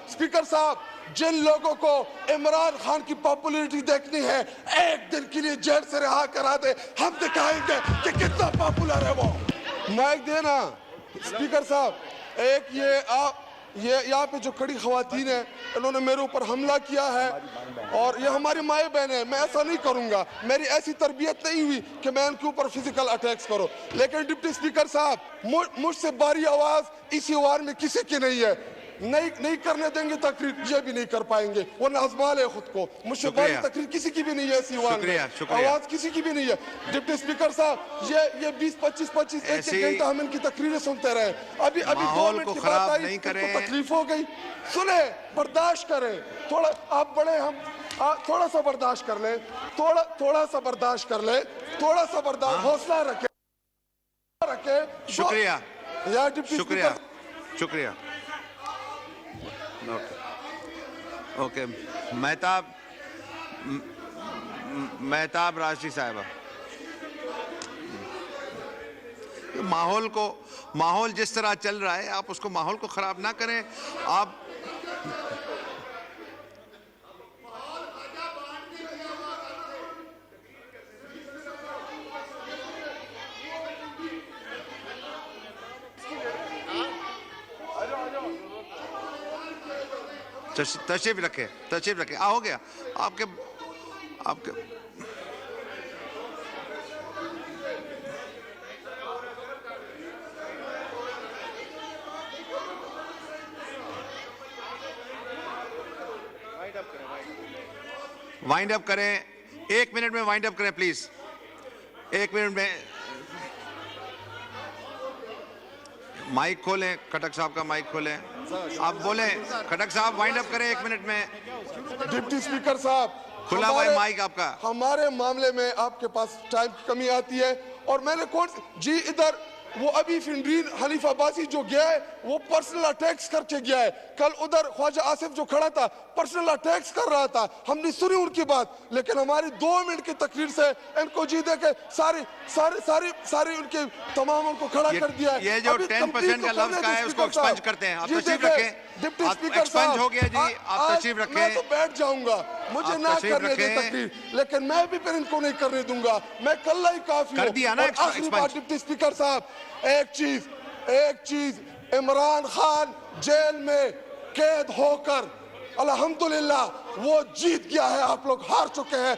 Speaker साहब, जिन लोगों को इमरान खान की पॉपुलैरिटी देखनी है, एक दिन के लिए जेल से रिहा करा दे, हम दिखाएंगे कि कितना पॉपुलर है वो। माइक देना। स्पीकर साहब, एक ये यहाँ पे जो खड़ी खवातीन है, इन्होंने मेरे ऊपर हमला किया है और ये हमारी माए बहन है। मैं ऐसा नहीं करूंगा, मेरी ऐसी तरबियत नहीं हुई कि मैं इनके ऊपर फिजिकल अटैक्स करूं। लेकिन डिप्टी स्पीकर साहब, मुझसे बारी आवाज इसी वार में किसी की नहीं है। नहीं करने देंगे तकरीर, ये भी नहीं कर पाएंगे, वो नाजमाल है खुद को। मुझसे बारी तकरीर किसी की भी नहीं है, इसी वार में आवाज किसी की भी नहीं है। डिप्टी स्पीकर साहब, ये 20-25 एक घंटा हम इनकी तकरीरें सुनते रहे। अभी 2 मिनट की बात आई तो तकलीफ हो गई। सुने, बर्दाश्त करें थोड़ा, आप बड़े, हम थोड़ा सा बर्दाश्त कर ले, थोड़ा सा बर्दाश्त कर ले, थोड़ा सा बर्दाश्त, हौसला रखे। शुक्रिया यार डिप्टी शुक्रिया शुक्रिया। ओके, मेहताब राशि साहिबा, माहौल जिस तरह चल रहा है, आप उसको माहौल को खराब ना करें। आप तशरीफ रखे। हो गया आपके वाइंड अप करें। 1 मिनट में वाइंड अप करें प्लीज। 1 मिनट में माइक खोलें, खटक साहब का माइक खोलें, आप बोलें। खटक साहब वाइंड अप करें 1 मिनट में। डिप्टी स्पीकर साहब, खुला हुआ है माइक आपका। हमारे मामले में आपके पास टाइम की कमी आती है। और मैंने जी इधर वो अभी फिनरीन हनीफ अब्बासी जो गया है, वो पर्सनल अटैक्स करके गया है। कल उधर ख्वाजा आसिफ जो खड़ा था, पर्सनल अटैक्स कर रहा था। हमने सुनी उनकी बात, लेकिन हमारी 2 मिनट की तकरीर से इनको जी दे के सारी उनके तमाम उनको खड़ा कर दिया है। ये जो 10% का लफ्ज का है, उसको एक्सपंज करते हैं। आप तशरीफ रखें। डिप्टी स्पीकर साहब, हो गया जी, आप तशरीफ रखें। मैं तो बैठ जाऊंगा, मुझे ना करने दे तकरीर, लेकिन मैं भी फिर इनको नहीं करने दूंगा। मैं कल ही काफी कर दिया ना। आखिरी बात डिप्टी स्पीकर साहब, एक चीज, इमरान खान जेल में कैद होकर अल्हम्दुलिल्लाह वो जीत गया है, आप लोग हार चुके हैं।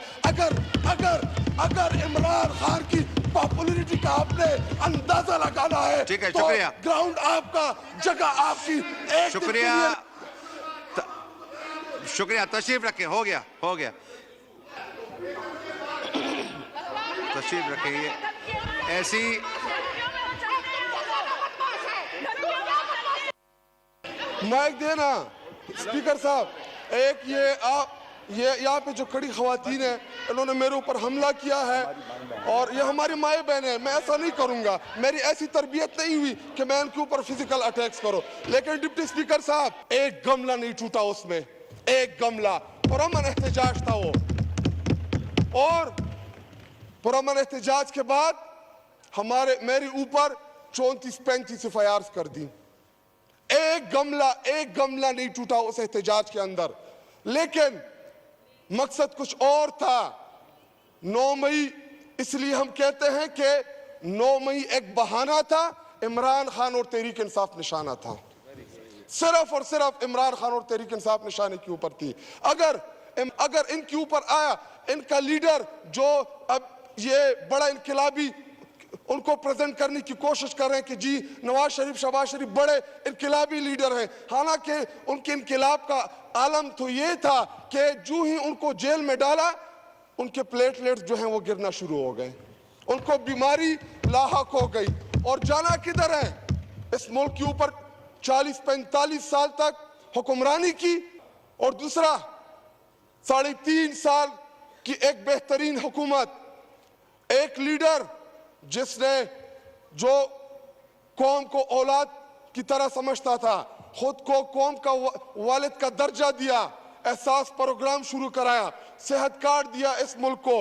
अगर इमरान खान की पॉपुलैरिटी का आपने अंदाजा लगाना है, ठीक है, तो शुक्रिया। ग्राउंड आपका, जगह आपकी। शुक्रिया, तशरीफ रखें। हो गया तशरीफ रखें। ऐसी माइक देना। स्पीकर साहब, एक ये यहाँ पे जो खड़ी खवातीन है, इन्होंने मेरे ऊपर हमला किया है और ये हमारी माए बहन है। मैं ऐसा नहीं करूंगा, मेरी ऐसी तरबियत नहीं हुई कि मैं इनके ऊपर फिजिकल अटैक्स करूं। लेकिन डिप्टी स्पीकर साहब, एक गमला नहीं टूटा उसमें, एक गमला। पुरअमन एहतजाज था वो, और पुरअमन एहतजाज के बाद मेरे ऊपर 34-35 FIRs कर दी। एक गमला नहीं टूटा उस एहतजाज के अंदर। लेकिन मकसद कुछ और था। 9 मई, इसलिए हम कहते हैं कि 9 मई एक बहाना था, इमरान खान और तहरीक इंसाफ निशाना था। सिर्फ और सिर्फ इमरान खान और तहरीक इंसाफ निशाने के ऊपर थी। अगर इनके ऊपर आया, इनका लीडर जो अब ये बड़ा इनकलाबी उनको प्रेजेंट करने की कोशिश कर रहे हैं कि जी नवाज शरीफ, शहबाज शरीफ बड़े इनकलाबी लीडर हैं। हालांकि उनके इनकलाब का आलम तो ये था कि जो ही उनको जेल में डाला, उनके प्लेटलेट्स जो हैं वो गिरना शुरू हो गए, उनको बीमारी लाहक हो गई। और जाना किधर है? इस मुल्क के ऊपर 40-45 साल तक हुक्मरानी की, और दूसरा 3.5 साल की एक बेहतरीन हुकूमत, एक लीडर जो कौम को औलाद की तरह समझता था, खुद को कौम का वालिद का दर्जा दिया, एहसास प्रोग्राम शुरू कराया, सेहत कार्ड दिया इस मुल्क को,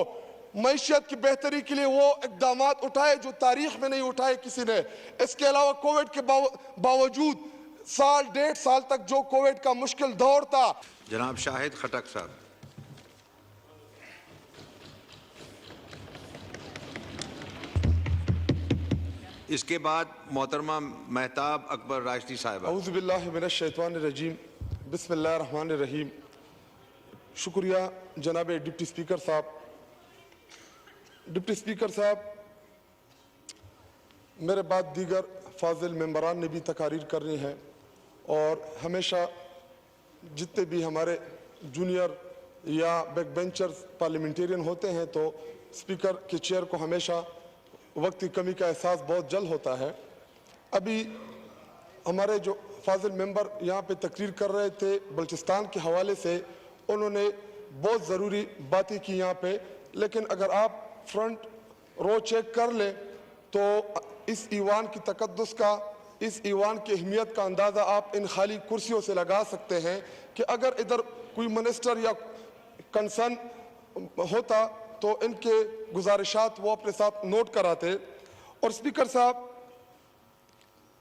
मईशत की बेहतरी के लिए वो इक़दामात उठाए जो तारीख में नहीं उठाए किसी ने। इसके अलावा कोविड के बावजूद साल 1.5 साल तक जो कोविड का मुश्किल दौर था। जनाब शाहिद खटक साहब। इसके बाद मोहतरमा महताब अकबर राशदी साहिबा। औज़ु बिल्लाहि मिनश शैतानिर रजीम, बिस्मिल्लाहिर रहमानिर रहीम। शुक्रिया जनाब डिप्टी स्पीकर साहब। डिप्टी स्पीकर साहब, मेरे बाद दीगर फाजिल मेंबरान ने भी तकारीर करनी है और हमेशा जितने भी हमारे जूनियर या बैक बेंचर्स पार्लियामेंटेरियन होते हैं तो स्पीकर के चेयर को हमेशा वक्त की कमी का एहसास बहुत जल्द होता है। अभी हमारे जो फाजिल मेंबर यहाँ पे तकरीर कर रहे थे बलूचिस्तान के हवाले से, उन्होंने बहुत ज़रूरी बातें की यहाँ पे, लेकिन अगर आप फ्रंट रो चेक कर लें तो इस ईवान की तकद्दुस का, इस ईवान की अहमियत का अंदाज़ा आप इन खाली कुर्सियों से लगा सकते हैं कि अगर इधर कोई मिनिस्टर या कंसर्न होता तो इनके गुजारिशात वो अपने साथ नोट कराते। और स्पीकर साहब,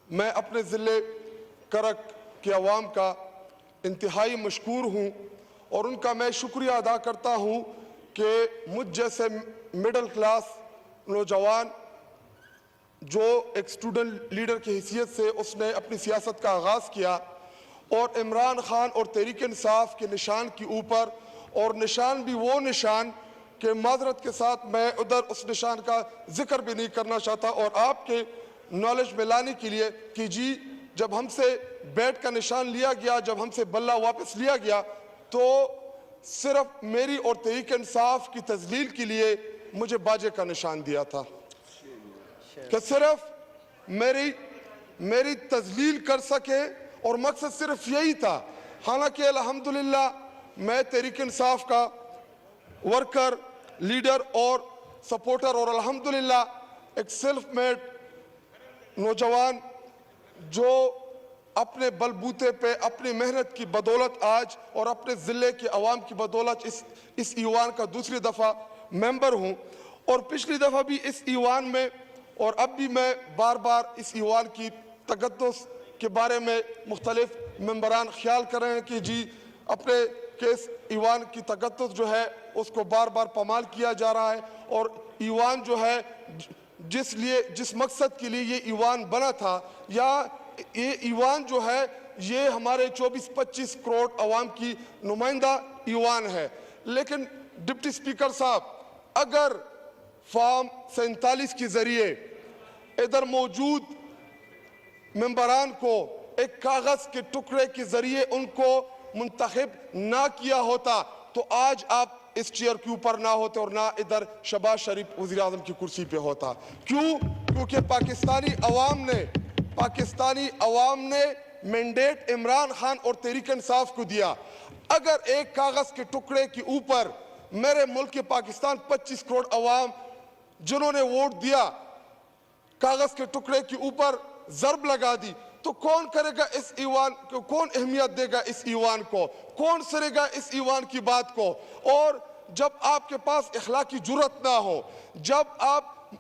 मैं अपने ज़िले करक के अवाम का इंतहाई मशकूर हूँ और उनका मैं शुक्रिया अदा करता हूँ कि मुझ जैसे मिडिल क्लास नौजवान जो एक स्टूडेंट लीडर की हैसियत से उसने अपनी सियासत का आगाज़ किया और इमरान खान और तहरीक इंसाफ के निशान के ऊपर, और निशान भी वो निशान कि माजरत के साथ मैं उधर उस निशान का जिक्र भी नहीं करना चाहता और आपके नॉलेज में लाने के लिए कि जी जब हमसे बैट का निशान लिया गया, जब हमसे बल्ला वापस लिया गया तो सिर्फ मेरी और तहरीक इंसाफ की तजलील के लिए मुझे बाजे का निशान दिया था कि सिर्फ मेरी तजलील कर सके और मकसद सिर्फ यही था। हालांकि अल्हम्दुलिल्लाह मैं तहरीक इंसाफ का वर्कर, लीडर और सपोर्टर और अल्हम्दुलिल्लाह एक सेल्फ मेड नौजवान जो अपने बलबूते पे अपनी मेहनत की बदौलत आज और अपने ज़िले के अवाम की बदौलत इस ईवान का दूसरी दफ़ा मेंबर हूँ। और पिछली दफ़ा भी इस ईवान में और अब भी मैं बार बार इस ईवान की तकद्दुस के बारे में मुख्तलिफ मेंबरान ख्याल कर रहे हैं कि जी अपने केस ईवान की तकद्दुस जो है उसको बार बार पामाल किया जा रहा है और ईवान जो है जिस मकसद के लिए ये ईवान बना था, या ये ईवान जो है ये हमारे 24-25 करोड़ अवाम की नुमाइंदा ईवान है। लेकिन डिप्टी स्पीकर साहब, अगर फॉर्म 47 के जरिए इधर मौजूद मेंबरान को एक कागज के टुकड़े के जरिए उनको मुंतखब ना किया होता तो आज आप इस चेयर के ऊपर ना होते और ना इधर शहबाज शरीफ वज़ीर आज़म की कुर्सी पे होता। क्यों? क्योंकि पाकिस्तानी अवाम ने मैंडेट इमरान खान और तहरीक इंसाफ को दिया। अगर एक कागज के टुकड़े के ऊपर मेरे मुल्क के पाकिस्तान 25 करोड़ अवाम जिन्होंने वोट दिया, कागज के टुकड़े के ऊपर जरब लगा दी, तो कौन करेगा इस ईवान को, कौन अहमियत देगा इस ईवान को, कौन सरेगा इस ईवान की बात को? और जब आपके पास इखलाकी जुर्रत ना हो, जब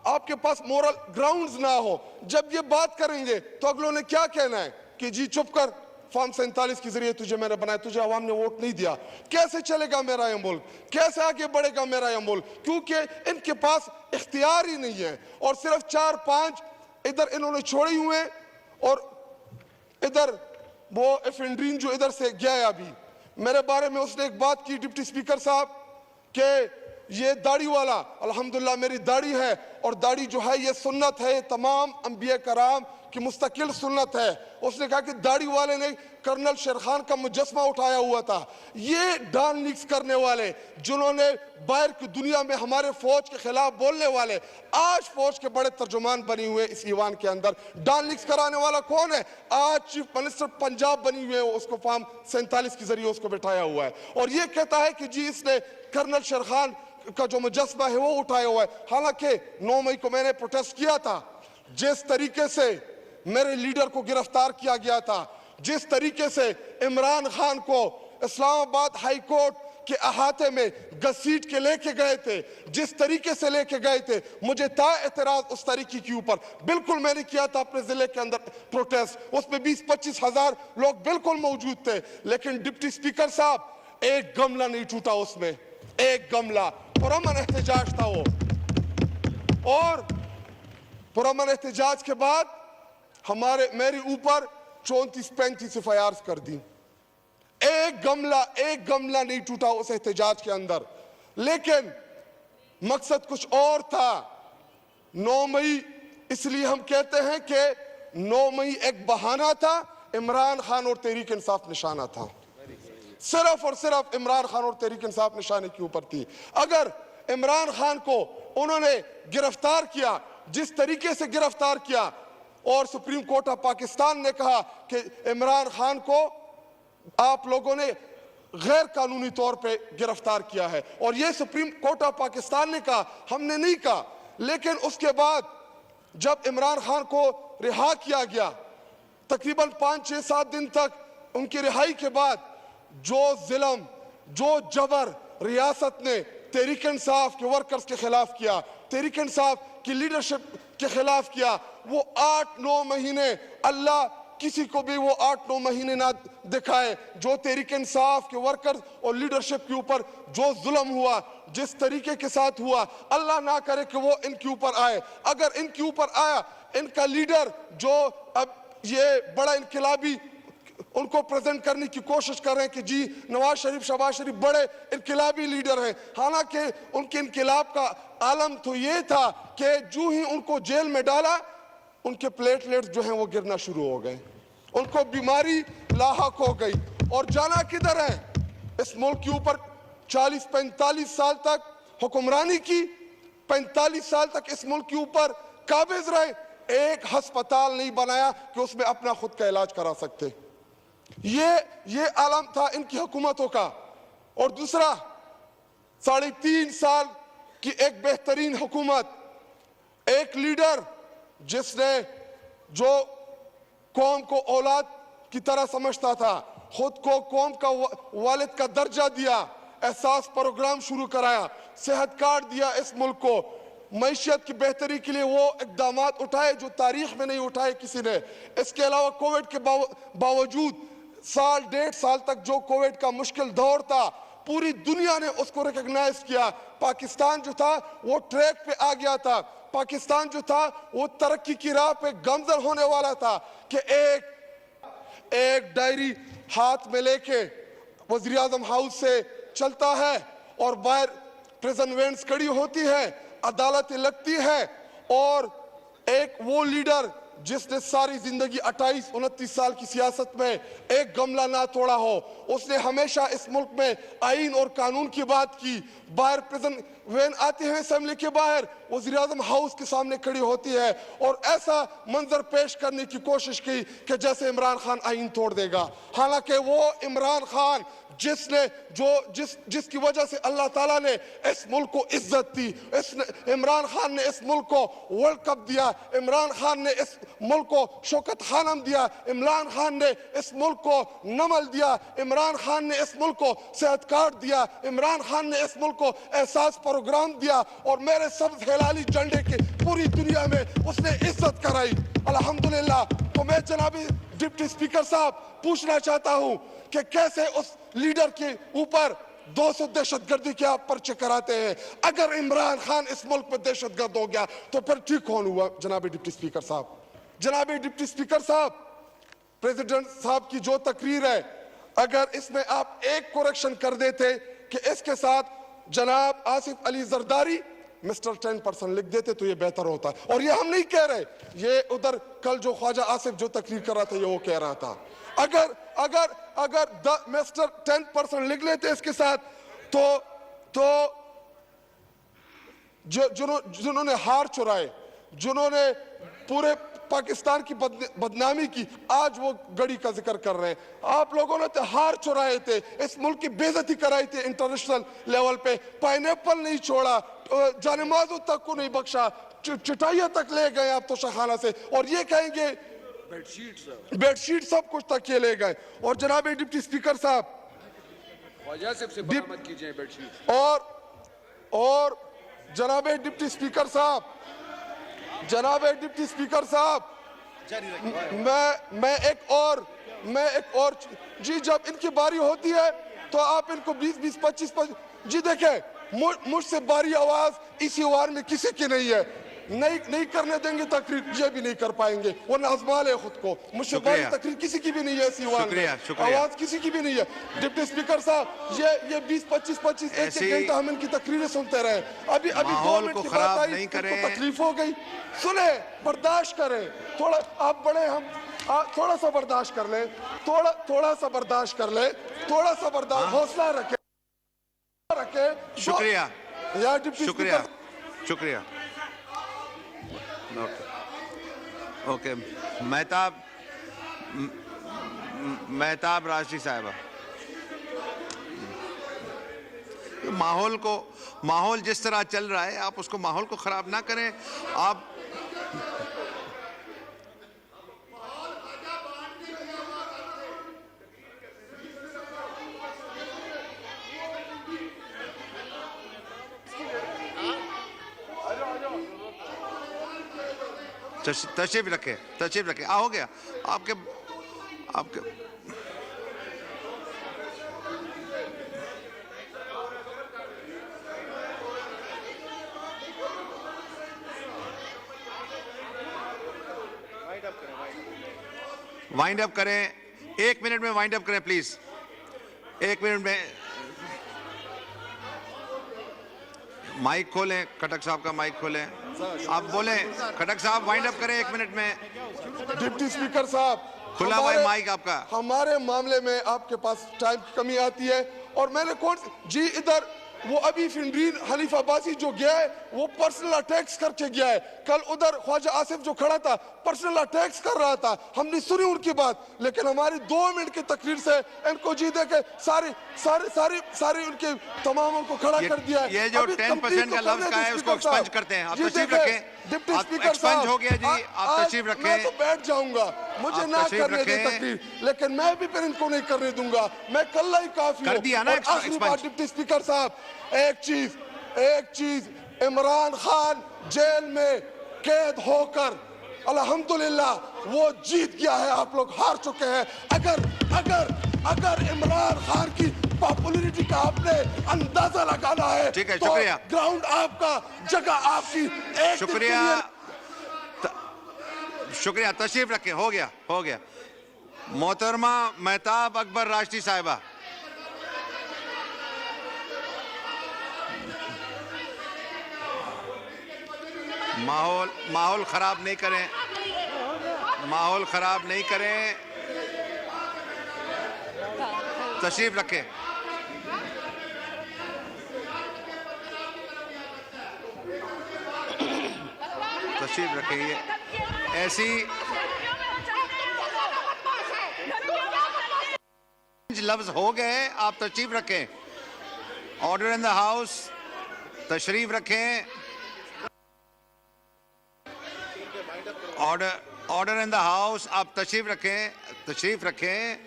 आपके पास मोरल ग्राउंड्स ना हो, जब ये बात करेंगे तो अगलों ने क्या कहना है कि जी चुप कर, फॉर्म 47 के जरिए तुझे मैंने बनाया, तुझे आवाम ने वोट नहीं दिया। कैसे चलेगा मेरा ये मुल्क, कैसे आगे बढ़ेगा मेरा ये मुल्क? क्योंकि इनके पास इख्तियार ही नहीं है और सिर्फ 4-5 इधर इन्होंने छोड़े हुए हैं। और इधर वो एफेंड्रीन जो इधर से गया है, अभी मेरे बारे में उसने एक बात की डिप्टी स्पीकर साहब कि ये दाढ़ी वाला, अल्हम्दुलिल्लाह मेरी दाढ़ी है और दाढ़ी जो है ये सुन्नत है, तमाम अंबिया कराम की मुस्तकिल सुन्नत है। उसने कहा कि दाढ़ी वाले ने कर्नल शेर खान का मुजस्मा उठाया हुआ था। ये डान लीक्स करने वाले, जिन्होंने बाहर की दुनिया में हमारे फौज के खिलाफ बोलने वाले, आज फौज के बड़े तर्जुमान बने हुए इस ईवान के अंदर। डान लीक्स कराने वाला कौन है? आज चीफ मिनिस्टर पंजाब बनी हुई है, उसको फॉर्म 47 के जरिए उसको बैठाया हुआ है और ये कहता है कि जी इसने कर्नल शेर खान का जो मुजस्मा है वो उठाया हुआ है। हालांकि 9 मई को मैंने प्रोटेस्ट किया था। जिस तरीके से मेरे लीडर को गिरफ्तार किया गया था, जिस तरीके से इमरान खान को इस्लामाबाद हाई कोर्ट के अहाते में घसीट के लेके गए थे, जिस तरीके से लेके गए थे, मुझे था एतराज उस तरीके के ऊपर। बिल्कुल मैंने किया था अपने जिले के अंदर प्रोटेस्ट, उसमें 20-25 हजार लोग बिल्कुल मौजूद थे, लेकिन डिप्टी स्पीकर साहब एक गमला नहीं टूटा उसमें, एक गमला। पुरअमन एहतजाज था वो, और पुरअमन एहतजाज के बाद मेरे ऊपर 34-35 FIRs कर दी। एक गमला नहीं टूटा उस एहतजाज के अंदर। लेकिन मकसद कुछ और था। 9 मई इसलिए हम कहते हैं कि 9 मई एक बहाना था, इमरान खान और तहरीक इंसाफ निशाना था। सिर्फ और सिर्फ इमरान खान और तहरीक इंसाफ निशाने के ऊपर थी। अगर इमरान खान को उन्होंने गिरफ्तार किया जिस तरीके से गिरफ्तार किया, और सुप्रीम कोर्ट ऑफ पाकिस्तान ने कहा कि इमरान खान को आप लोगों ने गैर कानूनी तौर पे गिरफ्तार किया है, और ये सुप्रीम कोर्ट ऑफ पाकिस्तान ने कहा, हमने नहीं कहा। लेकिन उसके बाद जब इमरान खान को रिहा किया गया, तकरीबन 5-6-7 दिन तक उनकी रिहाई के बाद जो जुल्म, जो जबर रियासत ने तहरीक इंसाफ के वर्कर्स के खिलाफ किया, तहरीक इंसाफ की लीडरशिप के खिलाफ किया, वो 8-9 महीने, अल्लाह किसी को भी वो 8-9 महीने ना दिखाए जो तहरीक इंसाफ के वर्कर्स और लीडरशिप के ऊपर जो जुल्म हुआ, जिस तरीके के साथ हुआ, अल्लाह ना करे कि वो इनके ऊपर आए। अगर इनके ऊपर आया, इनका लीडर जो अब ये बड़ा इनकलाबी उनको प्रेजेंट करने की कोशिश कर रहे हैं कि जी नवाज शरीफ, शहबाज शरीफ बड़े इनकलाबी लीडर हैं, हालांकि उनके इनकलाब का आलम तो ये था कि जो ही उनको जेल में डाला, उनके प्लेटलेट्स जो हैं वो गिरना शुरू हो गए, उनको बीमारी लाहक हो गई। और जाना किधर है? इस मुल्क के ऊपर 40-45 साल तक हुक्मरानी की, 45 साल तक इस मुल्क के ऊपर काबिज रहे, एक अस्पताल नहीं बनाया कि उसमें अपना खुद का इलाज करा सकते। ये आलम था इनकी हुकूमतों का। और दूसरा, 3.5 साल की एक बेहतरीन हुकूमत, एक लीडर जिसने जो कौम को औलाद की तरह समझता था, खुद को कौम का वालिद का दर्जा दिया, एहसास प्रोग्राम शुरू कराया, सेहत कार्ड दिया इस मुल्क को, मैशियत की बेहतरी के लिए वो इकदाम उठाए जो तारीख में नहीं उठाए किसी ने। इसके अलावा कोविड के बावजूद 1.5 साल तक जो कोविड का मुश्किल दौर था, पूरी दुनिया ने उसको रिकॉग्नाइज किया। पाकिस्तान जो था वो ट्रैक पे आ गया था, पाकिस्तान जो था वो तरक्की की राह पे गामजन होने वाला था कि एक डायरी हाथ में लेके वज़ीर आज़म हाउस से चलता है और बाहर प्रिजन वैन्स खड़ी होती है, अदालतें लगती है, और एक वो लीडर जिसने सारी जिंदगी 28-29 साल की सियासत में एक गमला ना तोड़ा हो, उसने हमेशा इस मुल्क में आईन और कानून की बात की। बाहर प्रिजन वैन आते हैं असेंबली के बाहर, वज़ीर आज़म हाउस के सामने खड़ी होती है और ऐसा मंजर पेश करने की कोशिश की कि जैसे इमरान खान आईन तोड़ देगा। हालांकि वो इमरान खान जिसकी वजह से अल्लाह ताला ने इस मुल्क को इज्जत दी, इमरान खान ने इस मुल्क को वर्ल्ड कप दिया, इमरान खान ने इस मुल्क को शौकत खानम दिया, इमरान खान ने इस मुल्क को नमल दिया, इमरान खान ने इस मुल्क को सेहत कार्ड दिया, इमरान खान ने इस मुल्क को एहसास प्रोग्राम दिया, और मेरे सब्ज हिलाली झंडे की पूरी दुनिया में उसने इज्जत कराई, अल्हम्दुलिल्लाह। तो मैं जनाबी डिप्टी स्पीकर साहब पूछना चाहता हूं कि कैसे उस लीडर के ऊपर 200 दहशतगर्दी के आप पर्चे कराते हैं? अगर इमरान खान इस मुल्क में दहशतगर्द हो गया तो फिर ठीक कौन हुआ? जनाबी डिप्टी स्पीकर साहब, जनाबी डिप्टी स्पीकर साहब, प्रेसिडेंट साहब की जो तकरीर है, अगर इसमें आप एक करेक्शन कर देते कि इसके साथ जनाब आसिफ अली जरदारी मिस्टर 10% लिख देते तो ये बेहतर होता। और ये हम नहीं कह रहे, ये उधर कल जो ख्वाजा आसिफ जो तकरीर कर रहा था ये वो कह रहा था। अगर मिस्टर 10% लिख लेते इसके साथ तो जिन्होंने हार चुराए, जिन्होंने पूरे पाकिस्तान की बदनामी की, आज वो गड़ी का जिक्र कर रहे हैं। आप लोगों ने तो हार चुराए थे, इस मुल्क की बेइज्जती कराई थी इंटरनेशनल लेवल पे, पाइनएप्पल नहीं छोड़ा, जानेमाज़ों तक को नहीं बख्शा, चटाइयां तक ले गए आप तो शखाना से, और ये कहेंगे बेडशीट सब कुछ तक ये ले गए। और जनाब डिप्टी स्पीकर साहब, ख्वाजा साहब से बरामद कीजिए बेडशीट। और जनाब डिप्टी स्पीकर साहब, मैं एक और जी, जब इनकी बारी होती है तो आप इनको 20-20, 25-25 जी देखें, मुझसे बारी आवाज इसी वार में किसी की नहीं है। नहीं करने देंगे तकरीर, ये भी नहीं कर पाएंगे, वरना आजमा ले खुद को। मुझसे बारी तकरीर किसी की भी नहीं है इसी वार में, आवाज किसी की भी नहीं है। डिप्टी स्पीकर साहब, ये 20-25 एक घंटा हम इनकी तकरीरें सुनते रहे। अभी 2 मिनट की बात आई, तकलीफ हो गई। सुने, बर्दाश्त करें थोड़ा, आप बड़े, हम थोड़ा सा बर्दाश्त कर लें, थोड़ा सा बर्दाश्त कर लें, थोड़ा सा बर्दाश्त, हौसला रखें। शुक्रिया, यार डिप्टी शुक्रिया, स्पीकर, शुक्रिया। ओके, मेहताब राशि साहिबा, माहौल जिस तरह चल रहा है, आप उसको माहौल को खराब ना करें। आप तशरीफ रखे। हो गया आपके वाइंड अप करें, 1 मिनट में वाइंड अप करें प्लीज, 1 मिनट में। माइक खोलें, खटक साहब का माइक खोलें, आप बोले। खटक साहब वाइंड अप करें 1 मिनट में। डिप्टी स्पीकर साहब, खुला हुआ है माइक आपका। हमारे मामले में आपके पास टाइम की कमी आती है। और मैंने जी इधर वो अभी फिनरीन हनीफ अब्बासी जो गया है, वो पर्सनल अटैक्स करके गया है। कल उधर ख्वाजा आसिफ जो खड़ा था, पर्सनल अटैक्स कर रहा था, हमने सुनी उनकी बात, लेकिन हमारी 2 मिनट की तकरीर से इनको जी दे के सारी उनके तमामों को खड़ा कर दिया है। ये जो 10% का लफ्ज का है, उसको एक्सपंज करते हैं। आप तशरीफ रखें, डिप्टी स्पीकर एक्सपंज हो गया जी, आप तशरीफ रखें। मैं तो बैठ जाऊंगा, मुझे ना करने दे तकरीर, लेकिन मैं भी फिर इनको नहीं करने दूंगा। मैं कल ही काफी कर दिया ना एक्सपंज। डिप्टी स्पीकर साहब, एक चीज, इमरान खान जेल में कैद होकर अल्हम्दुलिल्लाह वो जीत गया है, आप लोग हार चुके हैं। अगर इमरान खान की पॉपुलैरिटी का आपने अंदाजा लगाना है, ठीक है, तो शुक्रिया। ग्राउंड आपका, जगह आपकी। शुक्रिया, तशरीफ रखें। हो गया। मोहतरमा मेहताब अकबर राष्ट्री साहिबा, माहौल खराब नहीं करें, तशरीफ रखें। ये ऐसी लफ्ज हो गए, आप तशरीफ रखें। ऑर्डर इन द हाउस, तशरीफ रखें। ऑर्डर इन द हाउस, आप तशरीफ रखें।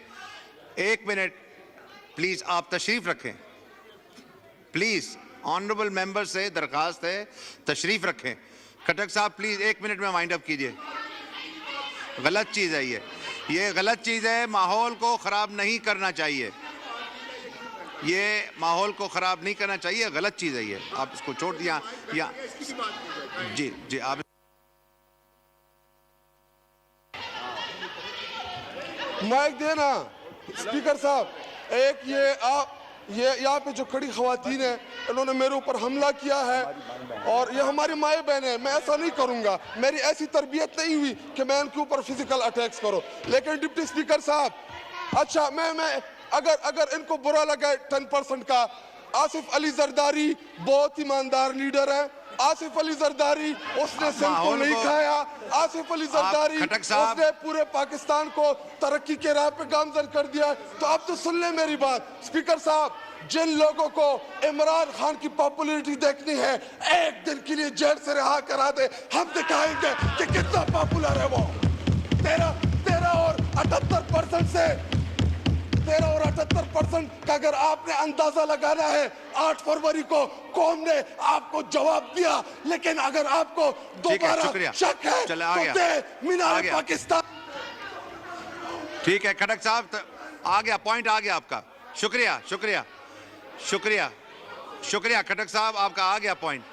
1 मिनट प्लीज, आप तशरीफ रखें प्लीज। ऑनरेबल मेंबर से दरखास्त है, तशरीफ रखें। खटक साहब प्लीज 1 मिनट में वाइंड अप कीजिए। गलत चीज है ये गलत चीज है। माहौल को खराब नहीं करना चाहिए, गलत चीज है ये। आप इसको छोड़ दिया या जी आप माइक देना। स्पीकर साहब, ये यहाँ पे जो खड़ी खवातीन है, इन्होंने मेरे ऊपर हमला किया है और ये हमारी माए बहन है। मैं ऐसा नहीं करूंगा, मेरी ऐसी तरबियत नहीं हुई कि मैं इनके ऊपर फिजिकल अटैक्स करूं। लेकिन डिप्टी स्पीकर साहब, अच्छा मैं अगर इनको बुरा लगा 10% का, आसिफ अली जरदारी बहुत ईमानदार लीडर है। आसिफ अली जरदारी उसने सिंध को नहीं खाया। आसिफ अली जरदारी उसने पूरे पाकिस्तान को तरक्की के राह पे गामजन कर दिया। तो आप तो सुन ले मेरी बात। स्पीकर साहब, जिन लोगों को इमरान खान की पॉपुलैरिटी देखनी है, एक दिन के लिए जेल से रिहा करा दे, हम दिखाएंगे कि कितना पॉपुलर है वो। 13 और 78% से 73 और 78% का अगर आपने अंदाजा लगाना है 8 फरवरी को कौम ने आपको जवाब दिया, लेकिन अगर आपको ठीक है, दोबारा शुक्रिया। शक है चले, आ तो गया। दे मीनार आ गया। पाकिस्तान। ठीक है खटक साहब, आ गया पॉइंट, आ गया आपका। शुक्रिया शुक्रिया शुक्रिया शुक्रिया खटक साहब, आपका आ गया पॉइंट।